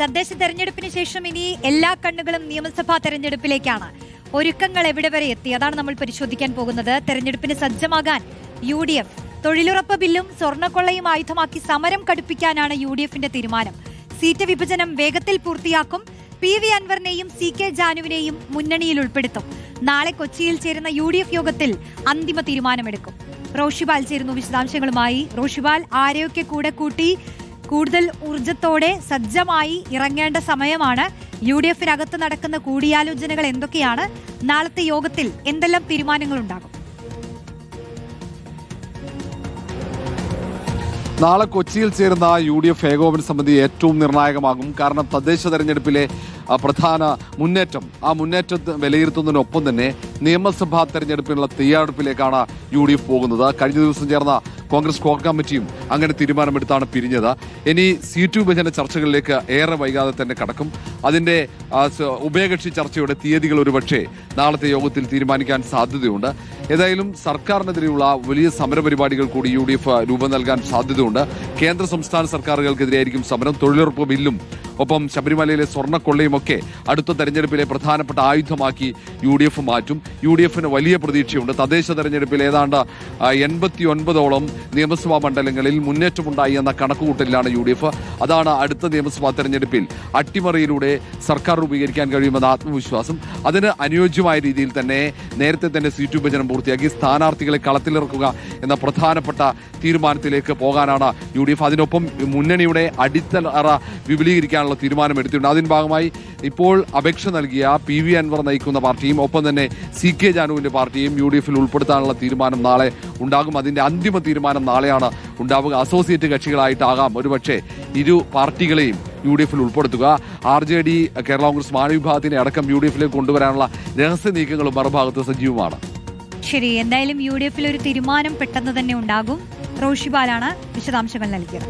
തദ്ദേശ തെരഞ്ഞെടുപ്പിന് ശേഷം ഇനി എല്ലാ കണ്ണുകളും നിയമസഭാ തെരഞ്ഞെടുപ്പിലേക്കാണ്. ഒരുക്കങ്ങൾ എവിടെ വരെ എത്തി, അതാണ് നമ്മൾ പരിശോധിക്കാൻ പോകുന്നത്. തെരഞ്ഞെടുപ്പിന് സജ്ജമാകാൻ UDF തൊഴിലുറപ്പ് ബില്ലും സ്വർണ്ണക്കൊള്ളയും ആയുധമാക്കി സമരം കടുപ്പിക്കാനാണ് UDFന്റെ തീരുമാനം. സീറ്റ് വിഭജനം വേഗത്തിൽ പൂർത്തിയാക്കും. PV അൻവറിനെയും CK ജാനുവിനെയും മുന്നണിയിൽ ഉൾപ്പെടുത്തും. നാളെ കൊച്ചിയിൽ ചേരുന്ന UDF യോഗത്തിൽ അന്തിമ തീരുമാനമെടുക്കും. റോഷിബാൽ ചേരുന്നു വിശദാംശങ്ങളുമായി. റോഷിബാൽ, ആരെയൊക്കെ കൂടെ കൂട്ടി കൂടുതൽ ഊർജത്തോടെ സജ്ജമായി ഇറങ്ങേണ്ട സമയമാണ്. UDFനകത്ത് നടക്കുന്ന കൂടിയാലോചനകൾ എന്തൊക്കെയാണ്? നാളത്തെ യോഗത്തിൽ എന്തെല്ലാം തീരുമാനങ്ങൾ ഉണ്ടാകും? നാളെ കൊച്ചിയിൽ ചേരുന്ന UDF ഏകോപന സമിതി ഏറ്റവും നിർണായകമാകും. കാരണം തദ്ദേശ തെരഞ്ഞെടുപ്പിലെ പ്രധാന മുന്നേറ്റം, ആ മുന്നേറ്റം വിലയിരുത്തുന്നതിനൊപ്പം തന്നെ നിയമസഭാ തെരഞ്ഞെടുപ്പിനുള്ള തയ്യാറെടുപ്പിലേക്കാണ് UDF പോകുന്നത്. കഴിഞ്ഞ ദിവസം ചേർന്ന കോൺഗ്രസ് കോർ കമ്മിറ്റിയും അങ്ങനെ തീരുമാനമെടുത്താണ് പിരിഞ്ഞത്. ഇനി സീറ്റ് വിഭജന ചർച്ചകളിലേക്ക് ഏറെ വൈകാതെ തന്നെ കടക്കും. അതിന്റെ ഉഭയകക്ഷി ചർച്ചയുടെ തീയതികൾ ഒരുപക്ഷെ നാളത്തെ യോഗത്തിൽ തീരുമാനിക്കാൻ സാധ്യതയുണ്ട്. ഏതായാലും സർക്കാരിനെതിരെയുള്ള വലിയ സമരപരിപാടികൾ കൂടി UDF രൂപം നൽകാൻ സാധ്യതയുണ്ട്. കേന്ദ്ര സംസ്ഥാന സർക്കാരുകൾക്കെതിരെയായിരിക്കും സമരം. തൊഴിലുറപ്പ് ബില്ലും ഒപ്പം ശബരിമലയിലെ സ്വർണ്ണക്കൊള്ളയും ഒക്കെ അടുത്ത തെരഞ്ഞെടുപ്പിലെ പ്രധാനപ്പെട്ട ആയുധമാക്കി UDF മാറ്റും. UDFന് വലിയ പ്രതീക്ഷയുണ്ട്. തദ്ദേശ തെരഞ്ഞെടുപ്പിൽ ഏതാണ്ട് 89ഓളം നിയമസഭാ മണ്ഡലങ്ങളിൽ മുന്നേറ്റമുണ്ടായി എന്ന കണക്കുകൂട്ടലിലാണ് UDF. അതാണ് അടുത്ത നിയമസഭാ തെരഞ്ഞെടുപ്പിൽ അട്ടിമറിയിലൂടെ സർക്കാർ രൂപീകരിക്കാൻ കഴിയുമെന്ന ആത്മവിശ്വാസം. അതിന് അനുയോജ്യമായ രീതിയിൽ തന്നെ നേരത്തെ തന്നെ സീറ്റ് വിഭജനം പൂർത്തിയാക്കി സ്ഥാനാർത്ഥികളെ കളത്തിലിറക്കുക എന്ന പ്രധാനപ്പെട്ട തീരുമാനത്തിലേക്ക് പോകാനാണ് UDF. അതിനൊപ്പം മുന്നണിയുടെ അടിത്തറ വിപുലീകരിക്കാനുള്ള തീരുമാനമെടുത്തിട്ടുണ്ട്. അതിന്റെ ഭാഗമായി ഇപ്പോൾ അപേക്ഷ നൽകിയ PV അൻവർ നയിക്കുന്ന പാർട്ടിയും ഒപ്പം തന്നെ CK ജാനുവിന്റെ പാർട്ടിയും UDFൽ ഉൾപ്പെടുത്താനുള്ള തീരുമാനം നാളെ ഉണ്ടാകും. അതിന്റെ അന്തിമ തീരുമാനം നാളെയാണ് ഉണ്ടാവുക. അസോസിയേറ്റ് കക്ഷികളായിട്ടാകാം ഒരുപക്ഷെ ഇരു പാർട്ടികളെയും UDFൽ ഉൾപ്പെടുത്തുക. RJD, കേരള കോൺഗ്രസ് മാനവിഭാഗത്തിനെ അടക്കം UDFലേക്ക് കൊണ്ടുവരാനുള്ള രഹസ്യ നീക്കങ്ങളും മറുഭാഗത്ത് സജീവമാണ്. ശരി, എന്തായാലും UDFൽ ഒരു തീരുമാനം പെട്ടെന്ന് തന്നെ ഉണ്ടാകും. റോഷിബാലാണ് വിശദാംശങ്ങൾ നൽകിയത്.